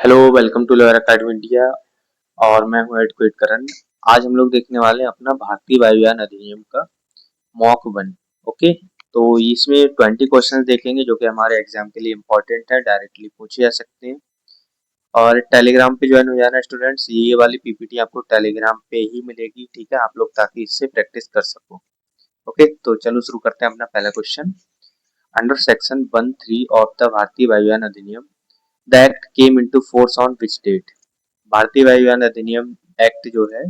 Hello, welcome to Lawyer Academy India. और मैं हूं एडवोकेट करण। आज हम लोग देखने वाले हैं अपना भारतीय वायुयान अधिनियम का मॉक वन। ओके, तो इसमें 20 क्वेश्चंस देखेंगे जो कि हमारे एग्जाम के लिए इम्पोर्टेंट है, डायरेक्टली पूछे जा सकते हैं। और टेलीग्राम पे ज्वाइन हो जाना स्टूडेंट्स, ये वाली पीपीटी आपको टेलीग्राम पे ही मिलेगी, ठीक है आप लोग, ताकि इससे प्रैक्टिस कर सको। ओके, तो चलो शुरू करते हैं अपना पहला question. Under section 1(3) of the Bharatiya Vayuyan Adhiniyam, the act came into force on which date? Bharatiya Vayuyan अधिनियम एक्ट जो है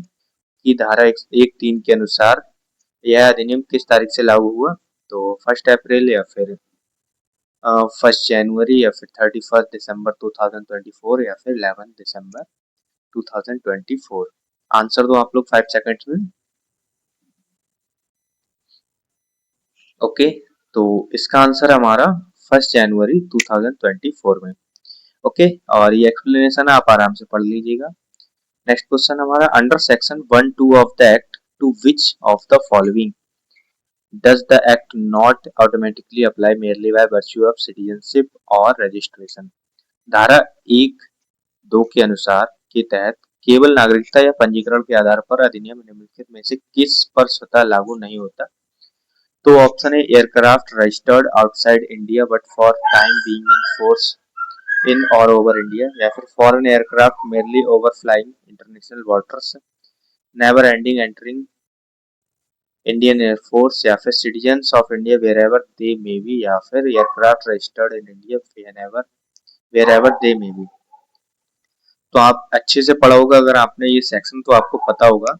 की धारा 1(3) के अनुसार यह अधिनियम किस तारीख से लागू हुआ? तो 1 अप्रैल या फिर 1 जनवरी या फिर 31 दिसंबर 2024 या फिर 11 दिसंबर 2024। आंसर दो आप लोग 5 सेकंड्स में। ओके, तो इसका आंसर हमारा 1 जनवरी 2024 में। ओके, और ये एक्सप्लेनेशन आप आराम से पढ़ लीजिएगा। नेक्स्ट क्वेश्चन हमारा, under section 1(2) of the act, to which of the following does the act not automatically apply merely by virtue of citizenship और रजिस्ट्रेशन? धारा 1(2) के अनुसार के तहत केवल नागरिकता या पंजीकरण के आधार पर अधिनियम निम्नलिखित में से किस पर स्वतः लागू नहीं होता? तो ऑप्शन है aircraft registered outside India but for time being in force in और ओवर इंडिया, या फिर foreign aircraft merely over flying international waters, never ending entering Indian air force, या फिर citizens of India wherever they may be, या फिर aircraft registered in India wherever they may be. तो आप अच्छे से पढ़ा होगा अगर आपने ये सेक्शन, तो आपको पता होगा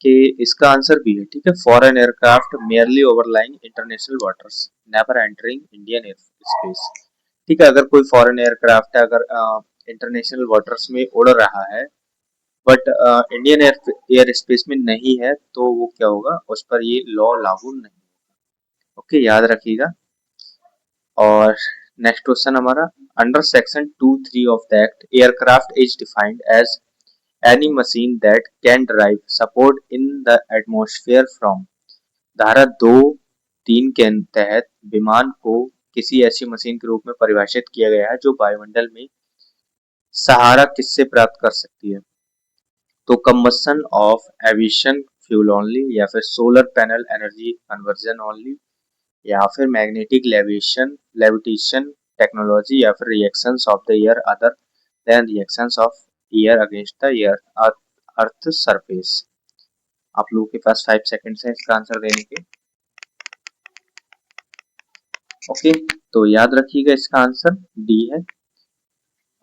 कि इसका आंसर भी है, ठीक है। Foreign aircraft merely overlying international waters, never entering Indian air space, ठीक है। अगर कोई फॉरेन एयरक्राफ्ट है, अगर इंटरनेशनल वाटर्स में उड़ रहा है बट इंडियन एयर स्पेस में नहीं है, तो वो क्या होगा, उस पर ये लॉ लागू नहीं होगा। ओके, याद रखिएगा। और नेक्स्ट क्वेश्चन हमारा, under section 2(3) of the act, aircraft is defined as any machine that can derive support in the atmosphere from. धारा 2(3) के तहत विमान को किसी ऐसी मशीन के रूप में परिभाषित किया गया है जो वायुमंडल में सहारा किससे प्राप्त कर सकती है? तो combustion of aviation fuel only, या फिर solar panel energy conversion only, या फिर मैग्नेटिक लेविटेशन टेक्नोलॉजी, या फिर reactions of the air other than reactions of air against the air earth surface. आप लोगों के पास 5 सेकंड्स है इसका आंसर देने के। ओके, तो याद रखिएगा इसका आंसर डी है,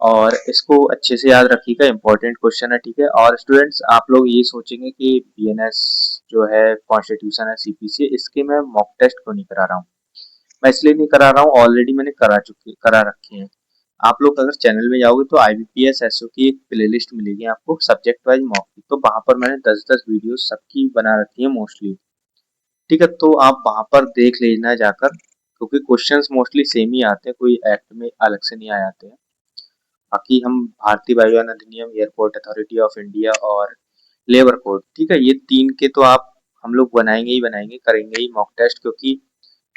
और इसको अच्छे से याद रखिएगा, इंपॉर्टेंट क्वेश्चन है, ठीक है। और स्टूडेंट्स आप लोग ये सोचेंगे कि बीएनएस जो है कॉन्स्टिट्यूशन है सीपीसी, इसके मैं मॉक टेस्ट क्यों नहीं करा रहा हूँ? मैं इसलिए नहीं करा रहा हूँ, ऑलरेडी मैंने करा रखे हैं। आप लोग अगर चैनल में जाओगे तो आईबीपीएस एसओ की एक प्लेलिस्ट मिलेगी आपको सब्जेक्ट वाइज मॉक की, तो वहां पर मैंने 10-10 वीडियो सबकी बना रखी है मोस्टली, ठीक है। तो आप वहां पर देख लेना जाकर, क्योंकि क्वेश्चंस मोस्टली सेम ही आते हैं, कोई एक्ट में अलग से नहीं आ जाते हैं। बाकी हम भारतीय वायुयान अधिनियम, एयरपोर्ट अथॉरिटी ऑफ इंडिया और लेबर कोड, ठीक है, ये 3 के तो आप हम लोग बनाएंगे ही बनाएंगे, करेंगे ही मॉक टेस्ट, क्योंकि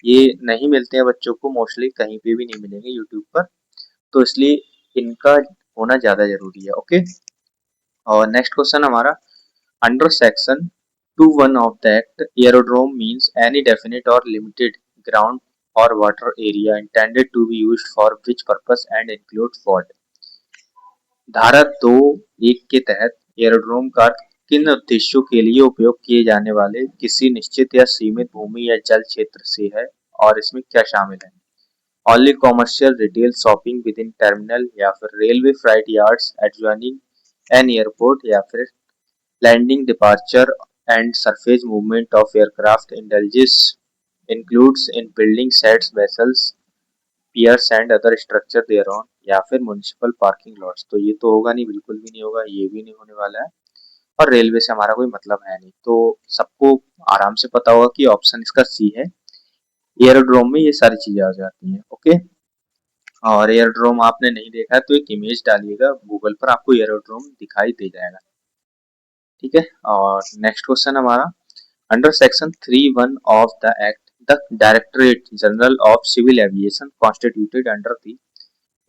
ये नहीं मिलते हैं बच्चों को, मोस्टली कहीं पे भी नहीं मिलेंगे यूट्यूब पर, तो इसलिए इनका होना ज्यादा जरूरी है। ओके, और नेक्स्ट क्वेश्चन हमारा, under section 2(1) of the act, aerodrome means any definite और लिमिटेड ग्राउंड और water area intended to be used for which purpose and includes what? धारा 2(1) के तहत एयरोड्रोम का किन उद्देश्यों के लिए उपयोग किए जाने वाले किसी निश्चित या सीमित भूमि या जल क्षेत्र से है, और इसमें क्या शामिल है? Only commercial retail shopping within terminal, या फिर railway freight yards adjoining an airport, या फिर landing departure and surface movement of aircraft indulges includes in building sets vessels piers and other structure thereon, या फिर municipal parking lots. तो ये तो होगा नहीं, बिल्कुल भी नहीं होगा, ये भी नहीं होने वाला है, और रेलवे से हमारा कोई मतलब है नहीं। तो सबको आराम से पता होगा कि ऑप्शन इसका सी है, एयरोड्रोम में ये सारी चीजें आ जाती हैं। ओके, और एयरोड्रोम आपने नहीं देखा है तो एक इमेज डालिएगा गूगल पर, आपको एयरोड्रोम दिखाई दे जाएगा, ठीक है। और नेक्स्ट क्वेश्चन हमारा, under section 3(1) of the act, the directorate general of civil aviation constituted under the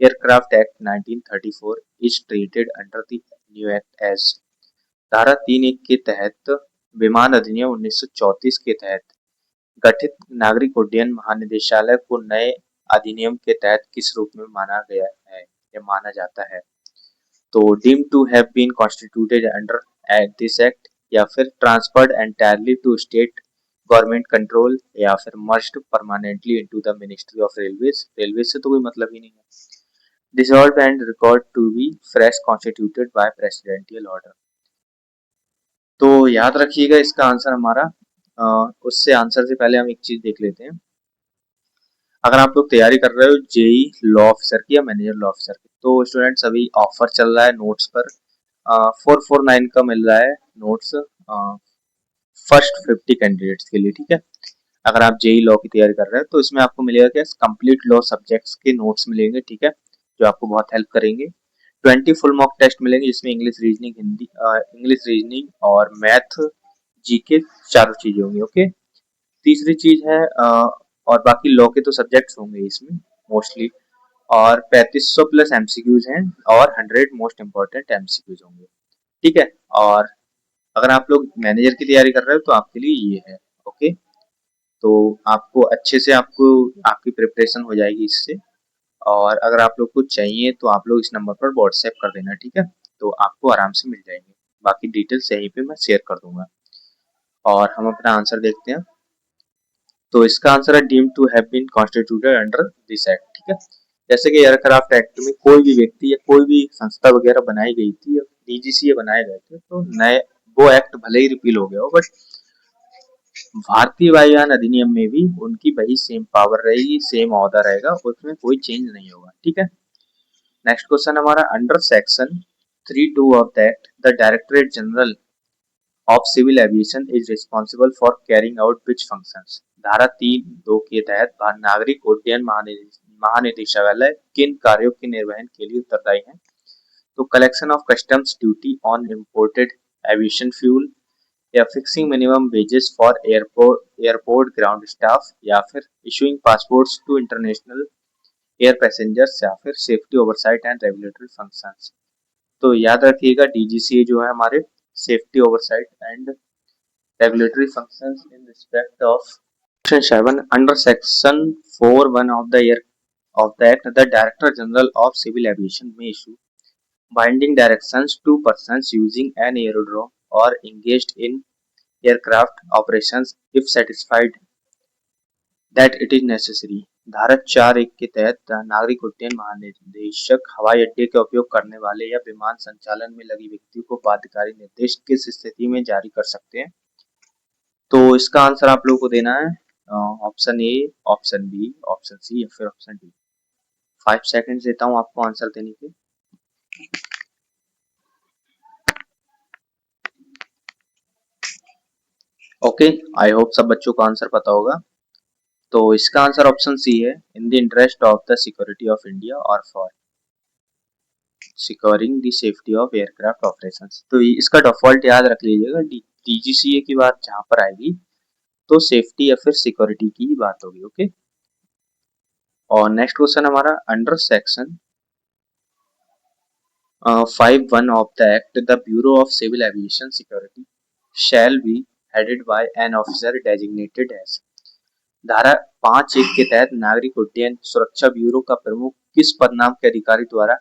aircraft act 1934 is treated under the new act as. धारा 3(1) के तहत विमान अधिनियम 1934 के तहत गठित नागरिक उड्डयन महानिदेशालय को नए अधिनियम के तहत किस रूप में माना गया है या माना जाता है? तो deem to have been constituted under this act, या फिर transferred entirely to state government control, या फिर merged permanently into the ministry of railways. Railways से तो कोई मतलब ही नहीं है। Dissolve and record to be fresh constituted by presidential order. तो याद रखिएगा इसका आंसर हमारा उससे आंसर से पहले हम एक चीज देख लेते हैं। अगर आप लोग तैयारी कर रहे हो जेई लॉ ऑफिसर की या मैनेजर लॉ ऑफिसर की, तो स्टूडेंट्स अभी ऑफर चल रहा है नोट्स पर 449 का मिल रहा है नोट्स फर्स्ट 50 कैंडिडेट्स के लिए, ठीक है। अगर आप जेई लॉ की तैयारी कर रहे हैं तो इसमें आपको मिलेगा क्या, कंप्लीट लॉ सब्जेक्ट्स के नोट्स मिलेंगे, ठीक है, जो आपको बहुत हेल्प करेंगे। 20 फुल मॉक टेस्ट मिलेंगे जिसमें English reasoning, Hindi English reasoning और मैथ जीके चारों चीजें होंगी, ओके। तीसरी चीज है और बाकी लॉ के तो सब्जेक्ट्स होंगे इसमें मोस्टली, और 3500 प्लस एमसीक्यूज हैं और 100 मोस्ट इंपॉर्टेंट एमसीक्यूज होंगे, ठीक है। और अगर आप लोग मैनेजर की तैयारी कर रहे हो तो आपके लिए ये है, ओके। तो आपको अच्छे से आपकी प्रिपरेशन हो जाएगी इससे। और अगर आप लोग को चाहिए तो आप लोग इस नंबर पर व्हाट्सएप कर देना, ठीक है, तो आपको आराम से मिल जाएंगे। बाकी डिटेल्स यहीं पे मैं शेयर कर दूंगा। और हम अपना आंसर देखते हैं। तो इसका आंसर है deemed to have been constituted under this act, ठीक है। जैसे कि एयरक्राफ्ट एक्ट में कोई भी व्यक्ति या कोई भी संस्था वगैरह बनाई गई थी या डीजीसीए बनाए गए थे, तो नए वो एक्ट भले ही रिपील हो गया हो, बट भारतीय वायुयान अधिनियम में भी उनकी वही सेम पावर रहेगी, सेम ऑर्डर रहेगा, उसमें कोई चेंज नहीं होगा, ठीक है। नेक्स्ट क्वेश्चन हमारा, under section 3(2) of the act the directorate general of civil aviation is responsible for carrying out which functions. धारा 3(2) के तहत नागरिक उड्डयन महानिदेशालय किन कार्यों के निर्वहन के लिए उत्तरदायी है? तो collection of customs duty on imported aviation fuel, या fixing minimum wages for airport ground staff, या फिर issuing passports to international air passengers, या फिर safety oversight and regulatory functions. तो याद रखिएगा डीजीसीए जो है हमारे safety oversight and regulatory functions in respect of section 7 under section 4(1) of the year of the act, the Director General of Civil Aviation may issue binding directions to persons using an aerodrome or engaged in aircraft operations if satisfied that it is necessary। धारा 4(1) के तहत नागरिक उड्डयन महानिदेशक हवाई अड्डे का उपयोग करने वाले या विमान संचालन में लगे व्यक्ति को बाध्यकारी निर्देश किस स्थिति में जारी कर सकते हैं? तो इसका आंसर आप लोगों को देना है option A, option B, option C, या फिर ऑप्शन डी। 5 सेकंड देता हूँ आपको आंसर देने के। ओके, आई होप सब बच्चों को आंसर पता होगा। तो इसका आंसर ऑप्शन सी है, in the interest of the security of India और for securing the safety of aircraft operations. तो इसका डिफॉल्ट याद रख लीजिएगा, डीजीसीए की बात जहां पर आएगी तो सेफ्टी या फिर सिक्योरिटी की ही बात होगी, ओके। और नेक्स्ट क्वेश्चन हमारा, under section 5(1) of the Act, the Bureau of Civil Aviation Security shall be headed by an officer designated as। धारा 5(1) के तहत नागरिक उड्डयन सुरक्षा ब्यूरो का प्रमुख किस पदनाम के अधिकारी द्वारा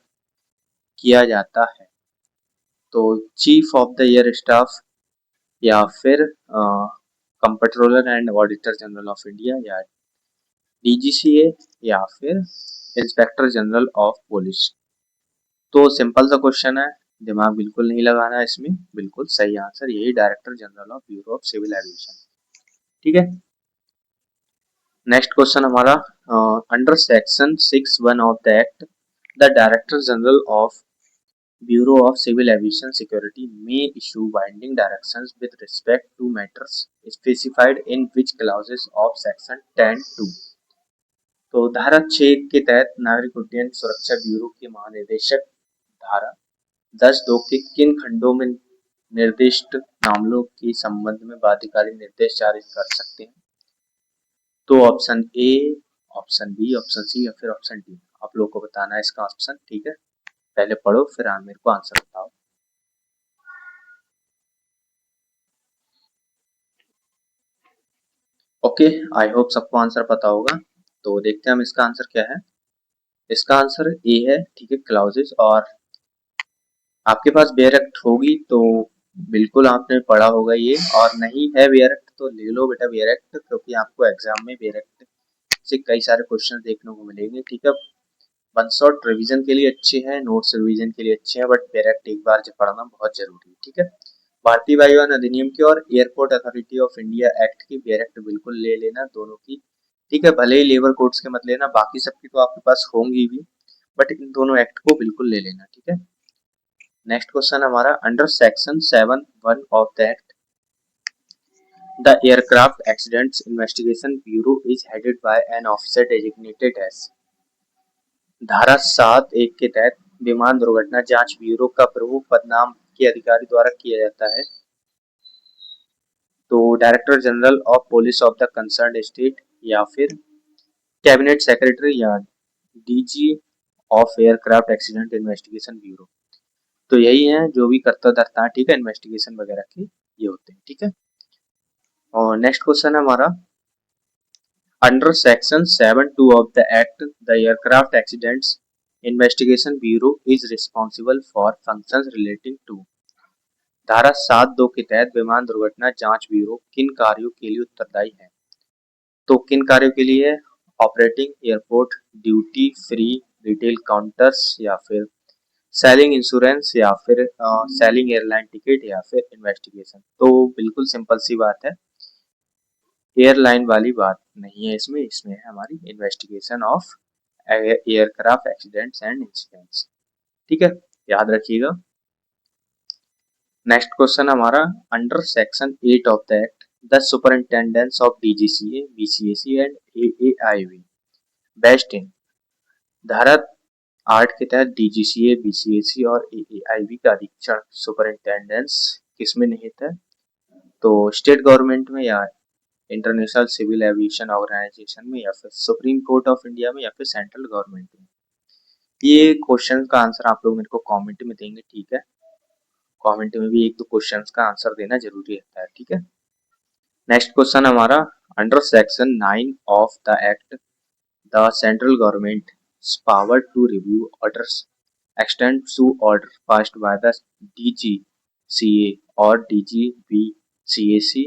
किया जाता है? तो chief of the air staff, या फिर controller and auditor general of India, या डीजीसीए, या फिर इंस्पेक्टर जनरल ऑफ पुलिस। तो सिंपल सा क्वेश्चन है, दिमाग बिल्कुल नहीं लगाना है इसमें, बिल्कुल सही आंसर यही, director general of bureau of civil aviation, ठीक है। नेक्स्ट क्वेश्चन हमारा, under section 6(1) of the act the director general of bureau of civil aviation security may issue binding directions with respect to matters specified in which clauses of section 10(2)। तो धारा 6 के तहत नागरिक उड्डयन सुरक्षा ब्यूरो के महानिदेशक धारा 10(2) के किन खंडों में निर्दिष्ट मामलों के संबंध में बाध्यकारी निर्देश जारी कर सकते हैं? तो option A, option B, option C, या फिर ऑप्शन डी। आप लोग को बताना है इसका ऑप्शन, ठीक है। पहले पढ़ो फिर मेरे को आंसर बताओ। ओके, आई होप सबको आंसर पता होगा। तो देखते हैं हम इसका आंसर क्या है। इसका आंसर ए है, ठीक है, क्लाउजेस। और आपके पास बेयरक्ट होगी तो बिल्कुल आपने पढ़ा होगा ये, और नहीं है बेयरक्ट तो ले लो बेटा बेयरक्ट, क्योंकि आपको एग्जाम में बेयरक्ट से कई सारे क्वेश्चन देखने को मिलेंगे, ठीक है। वन शॉट रिवीजन के लिए अच्छे हैं, नोट्स रिवीजन के लिए अच्छे हैं, बट बेयरक्ट एक बार पढ़ना बहुत जरूरी है, ठीक है। भारतीय वायुयान अधिनियम की और airport authority of India act की बेयरक्ट बिल्कुल ले लेना, दोनों की, ठीक है। भले ही लेबर कोड्स के मत लेना, बाकी सबकी तो आपके पास होंगी भी, बट इन दोनों एक्ट को बिल्कुल ले लेना, ठीक है। नेक्स्ट क्वेश्चन हमारा, under section 7(1) of the act the aircraft accidents investigation bureau is headed by an officer designated as. धारा 7(1) के तहत विमान दुर्घटना जांच ब्यूरो का प्रमुख पद नाम के अधिकारी द्वारा किया जाता है। तो director general of police of the concern state, या फिर कैबिनेट सेक्रेटरी, या DG of aircraft accident investigation bureau. तो यही है जो भी करता धरता है, ठीक है, इन्वेस्टिगेशन वगैरह के ये होते हैं, ठीक है। और नेक्स्ट क्वेश्चन है हमारा, under section 7(2) of the act the aircraft accidents investigation bureau is responsible for functions relating to. धारा 7(2) के तहत विमान दुर्घटना जांच ब्यूरो किन कार्यों के लिए उत्तरदायी है। तो किन कार्यों के लिए? Operating airport, duty free retail counters, या फिर सेलिंग इंश्योरेंस, या फिर सेलिंग एयरलाइन टिकट, या फिर इन्वेस्टिगेशन। तो बिल्कुल सिंपल सी बात है, एयरलाइन वाली बात नहीं है इसमें, इसमें है हमारी investigation of aircraft accidents and incidents, ठीक है, याद रखिएगा। नेक्स्ट क्वेश्चन हमारा, under section 8 of the act the superintendents of DGCA, BCAC and AAIV best in. धारा 8 के तहत डीजीसीए, बीसीएसी और एएआईवी का अधीक्षण सुपरिंटेंडेंट्स किसमें निहित है? तो स्टेट गवर्नमेंट में, या इंटरनेशनल सिविल एविएशन ऑर्गेनाइजेशन में, या फिर सुप्रीम कोर्ट ऑफ इंडिया में, या फिर सेंट्रल गवर्नमेंट में। ये क्वेश्चन का आंसर आप लोग मेरे को कमेंट में देंगे, ठीक है। कमेंट में भी एक दो क्वेश्चन का आंसर देना जरूरी रहता है, ठीक है। नेक्स्ट क्वेश्चन हमारा, under section 9 of the act the central government power to review orders extend to order passed by the DGCA और डीजीबीसीएसी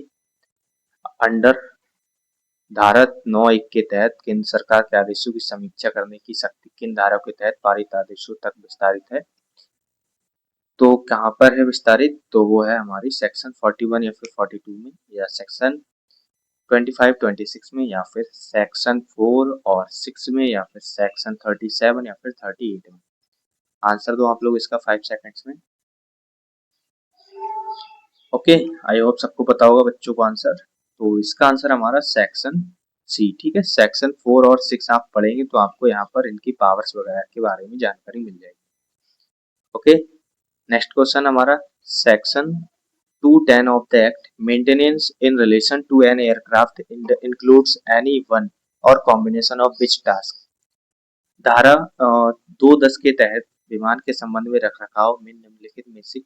अंडर धारा 9(1) के तहत केंद्र सरकार के आदेशों की समीक्षा करने की शक्ति किन धाराओं के तहत पारित आदेशों तक विस्तारित है? तो कहाँ पर है विस्तारित? तो वो है हमारी सेक्शन 41 या फिर 42 में, या सेक्शन 25, 26 में, या फिर सेक्शन 4 और 6 में, या फिर सेक्शन 37 या फिर 38 में। आंसर दो आप लोग इसका 5 सेकंड्स में। ओके, आई होप सबको पता होगा बच्चों को आंसर। तो इसका आंसर हमारा सेक्शन सी, ठीक है। सेक्शन 4 और 6 आप पढ़ेंगे तो आपको यहाँ पर इनकी पावर्स वगैरह के बारे में जानकारी मिल जाएगी। ओके, नेक्स्ट क्वेश्चन हमारा, section 210 of the Act, maintenance in relation to an aircraft includes any one or combination of which task? धारा 210 के तहत विमान के संबंध में रखरखाव में निम्नलिखित में से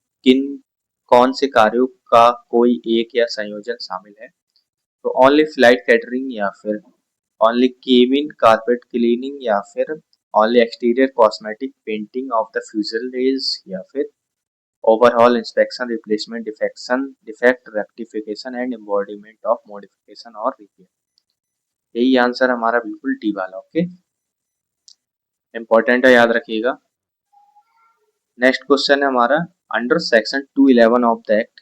कौन से कार्यों का कोई एक या संयोजन शामिल है? तो ओनली फ्लाइट कैटरिंग, या फिर ओनली केबिन कारपेट क्लीनिंग, या फिर only exterior cosmetic painting of the fuselage, या फिर overall inspection replacement defect rectification and embodiment of modification और रिपेयर। यही आंसर हमारा बिल्कुल डी वाला, ओके, इंपॉर्टेंट है, याद रखिएगा। नेक्स्ट क्वेश्चन है हमारा, under section 211 of the act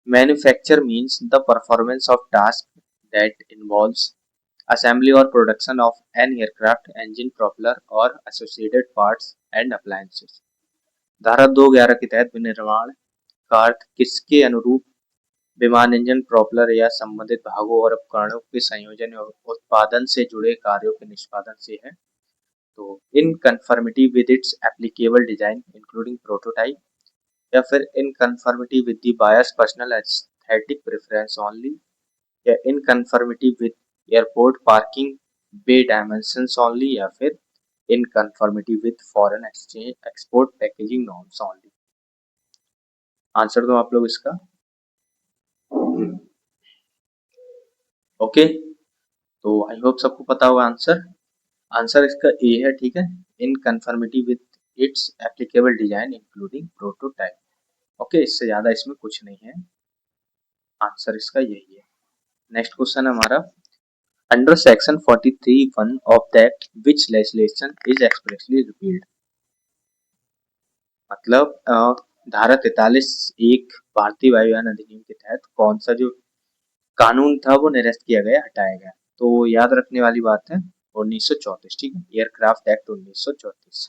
manufacture means the performance of task that involves assembly or production of an aircraft engine propeller or associated parts and appliances। धारा 211 के तहत विनिर्माण का अर्थ किसके अनुरूप विमान इंजन प्रोपेलर या संबंधित भागों और उपकरणों के संयोजन और उत्पादन से जुड़े कार्यों के निष्पादन से है? तो in conformity with its applicable design including prototype, या फिर in conformity with the buyer's personal aesthetic preference only, या in conformity with airport parking bay dimensions only, या फिर in conformity with foreign exchange export packaging norms only. Answer दो आप लोग इसका। Okay, तो आई होप सबको पता होगा आंसर। आंसर इसका ए है, ठीक है, in conformity with its applicable design including prototype. Okay, इससे ज्यादा इसमें कुछ नहीं है, आंसर इसका यही है। नेक्स्ट क्वेश्चन हमारा, under section 43(1) of the act which legislation is expressly repealed. मतलब धारा 43(1) भारतीय वायुयान अधिनियम के तहत कौन सा जो कानून था वो निरस्त किया गया, हटाया गया। तो याद रखने वाली बात है 1934, ठीक है, एयरक्राफ्ट एक्ट 1934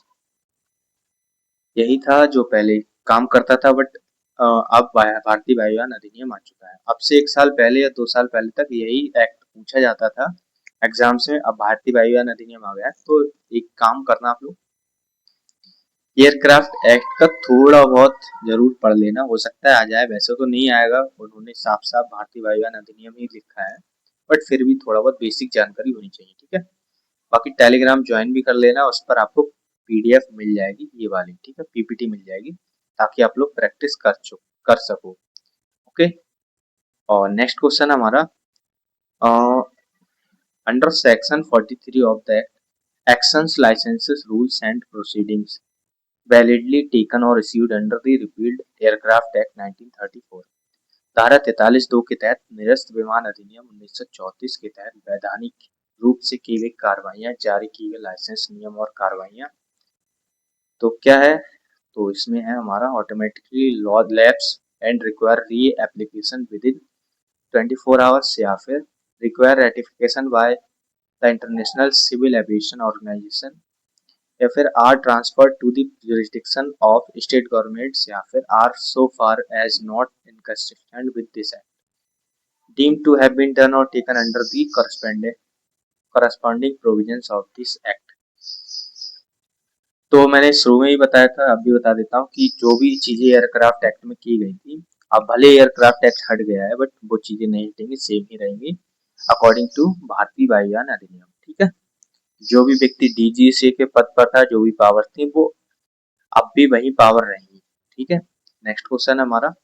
यही था जो पहले काम करता था, बट अब भारतीय वायुयान अधिनियम आ चुका है। अब से 1 साल पहले या 2 साल पहले तक यही एक्ट पूछा जाता था एग्जाम्स में, अब भारतीय वायुयान अधिनियम आ गया है। तो एक काम करना आप लोग, एयरक्राफ्ट एक्ट का थोड़ा बहुत जरूर पढ़ लेना, हो सकता है आ जाए, वैसे तो नहीं आएगा, उन्होंने साफ साफ भारतीय वायुयान अधिनियम ही लिखा है, बट फिर भी थोड़ा बहुत बेसिक जानकारी होनी चाहिए, ठीक है। बाकी टेलीग्राम ज्वाइन भी कर लेना, उस पर आपको पीडीएफ मिल जाएगी ये वाली, ठीक है, पीपीटी मिल जाएगी, ताकि आप लोग प्रैक्टिस कर सको। ओके, और नेक्स्ट क्वेश्चन हमारा, under section 43 of the actions licences rules and proceedings validly taken और received under the repealed aircraft act 1934। धारा 43(2) के तहत निरस्त विमान अधिनियम 1934 के तहत वैधानिक रूप से की गई कार्रवाइयां, जारी की गई लाइसेंस, नियम और कार्रवाइयां, तो क्या है, तो इसमें है हमारा automatically law lapse and require re application within 24 hours, या फिर require ratification by the international civil aviation organization, या फिर are transferred to the jurisdiction of state governments, या फिर are so far as not inconsistent with this act deemed to have been done or taken under the corresponding provisions of this act। तो मैंने शुरू में ही बताया था, अब भी बता देता हूँ कि जो भी चीजें एयरक्राफ्ट एक्ट में की गई थी, अब भले एयरक्राफ्ट एक्ट हट गया है, बट वो चीजें नहीं हटेंगी, सेम ही रहेंगी अकॉर्डिंग टू भारतीय वायुयान अधिनियम, ठीक है। जो भी व्यक्ति डीजीसीए के पद पर था, जो भी पावर थी, वो अब भी वही पावर रहेंगी, ठीक है। नेक्स्ट क्वेश्चन हमारा,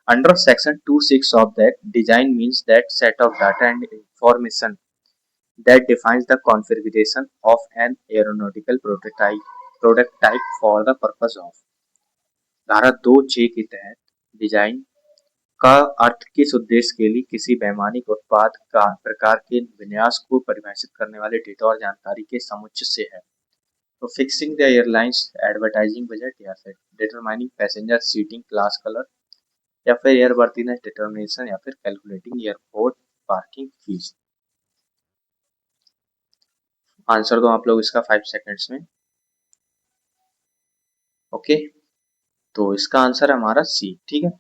under section 26 of that, design means that set of data and information that defines the configuration of an aeronautical product type for the purpose of। धारा 2(6) के तहत डिजाइन का अर्थ किस उद्देश्य के लिए किसी वैमानिक उत्पाद का प्रकार के विन्यास को परिभाषित करने वाले डेटा और जानकारी के समुच्चय से है। तो fixing the airlines advertising budget, या फिर determining passenger seating class colour, या फिर एयरवर्दीनेस डिटर्मिनेशन, या फिर calculating airport parking fees. Answer दो आप लोग इसका 5 सेकंड्स में। ओके, तो इसका आंसर हमारा सी, ठीक है,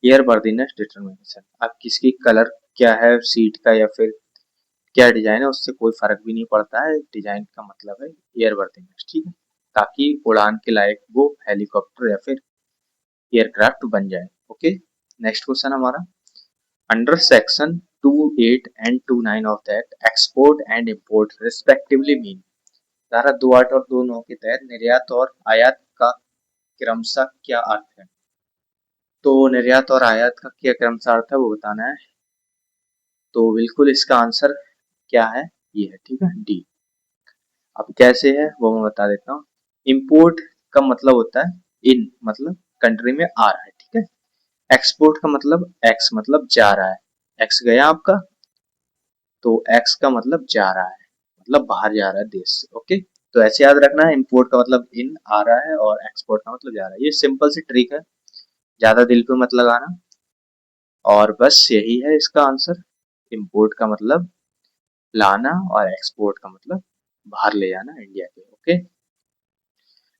एयरवर्दीनेस डिटर्मिनेशन। अब किसकी कलर क्या है सीट का, या फिर क्या डिजाइन है, उससे कोई फर्क भी नहीं पड़ता है, डिजाइन का मतलब है एयरवर्दीनेस, ठीक है, ताकि उड़ान के लायक वो हेलीकॉप्टर या फिर एयरक्राफ्ट बन जाए। ओके, नेक्स्ट क्वेश्चन हमारा, under section 28 and 29 of that, export and import respectively mean। धारा 28 और 29 के तहत निर्यात और आयात का क्रमशः क्या अर्थ है। तो निर्यात और आयात का क्या क्रमशः अर्थ है वो बताना है। तो बिल्कुल इसका आंसर क्या है, ये है, ठीक है, डी। अब कैसे है वो मैं बता देता हूँ। इम्पोर्ट का मतलब होता है इन, मतलब कंट्री में आ रहा है, ठीक है। एक्सपोर्ट का मतलब एक्स, मतलब जा रहा है, एक्स गया आपका, तो एक्स का मतलब जा रहा है, मतलब बाहर जा रहा है देश से। ओके, तो ऐसे याद रखना है, इम्पोर्ट का मतलब इन आ रहा है और एक्सपोर्ट का मतलब जा रहा है। ये सिंपल सी ट्रिक है, ज्यादा दिल पे मत लगाना, और बस यही है इसका आंसर। इम्पोर्ट का मतलब लाना और एक्सपोर्ट का मतलब बाहर ले जाना इंडिया के। ओके,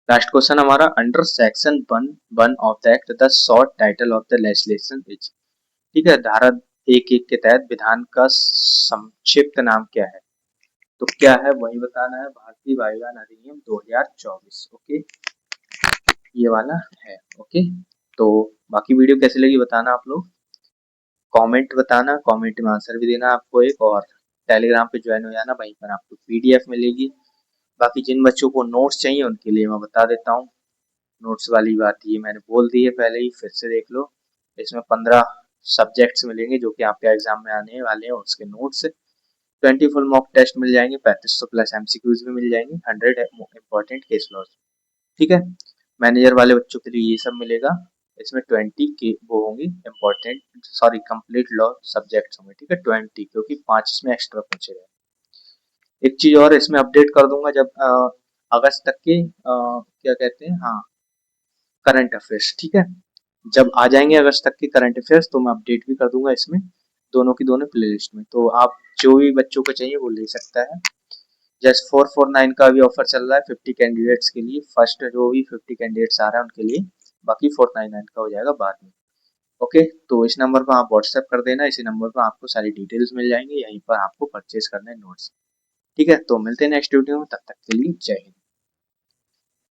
लास्ट क्वेश्चन हमारा, under section 1(1) of the act the short title of the legislation is. ठीक है, धारा 1(1) के तहत विधान का संक्षिप्त नाम क्या है। तो क्या है वही बताना है, भारतीय वायुयान अधिनियम 2024। ओके, ये वाला है। ओके, तो बाकी वीडियो कैसी लगी बताना आप लोग, कमेंट बताना, कमेंट में आंसर भी देना आपको एक, और टेलीग्राम पे ज्वाइन हो जाना, वहीं पर आपको पीडीएफ मिलेगी, बाकी जिन बच्चों को नोट्स चाहिए उनके लिए मैं बता देता हूँ। नोट्स वाली बात ये मैंने बोल दी है पहले ही, फिर से देख लो। इसमें 15 सब्जेक्ट्स मिलेंगे जो कि आपके एग्जाम में आने वाले हैं, उसके नोट्स। 20 फुल मॉक टेस्ट मिल जाएंगे, 3500 प्लस एमसीक्यूज भी मिल जाएंगे, 100 इंपॉर्टेंट केस लॉस। ठीक है। मैनेजर वाले बच्चों के लिए ये सब मिलेगा। इसमें 20 के वो होंगी important, sorry complete law subjects होंगे। ठीक है, 20, क्योंकि 5 इसमें एक्स्ट्रा पूछे गए। एक चीज और इसमें अपडेट कर दूंगा, जब अगस्त तक के क्या कहते हैं, हाँ, करंट अफेयर्स। ठीक है, जब आ जाएंगे अगस्त तक के करंट अफेयर्स तो मैं अपडेट भी कर दूंगा इसमें, दोनों की दोनों प्लेलिस्ट में। तो आप जो भी बच्चों को चाहिए वो ले सकता है। जस्ट 449 का भी ऑफर चल रहा है 50 कैंडिडेट्स के लिए। फर्स्ट जो भी 50 कैंडिडेट्स आ रहा है उनके लिए, बाकी 499 का हो जाएगा बाद में। ओके, तो इस नंबर पर आप व्हाट्सएप कर देना, इसी नंबर पर आपको सारी डिटेल्स मिल जाएंगी, यहीं पर आपको परचेज करना है नोट्स। ठीक है, तो मिलते हैं नेक्स्ट वीडियो में, तब तक के लिए जय हिंद।